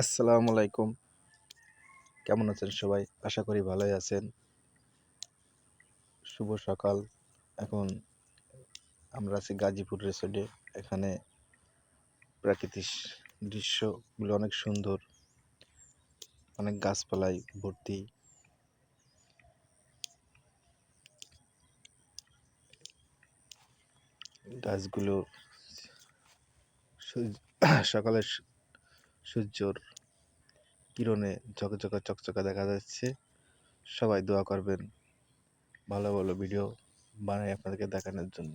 আসসালামু আলাইকুম। কেমন আছেন সবাই? আশা করি ভালোই আছেন। শুভ সকাল। এখন আমরা আছি গাজীপুর রিসোর্টে। এখানে প্রাকৃতিক দৃশ্যগুলো অনেক সুন্দর, অনেক গাছপালায় ভর্তি। গাছগুলো সকালের সূর্যর কিরণে ঝকঝকা চকচকা দেখা যাচ্ছে। সবাই দোয়া করবেন ভালো ভালো ভিডিও বানাই আপনাদেরকে দেখানোর জন্য।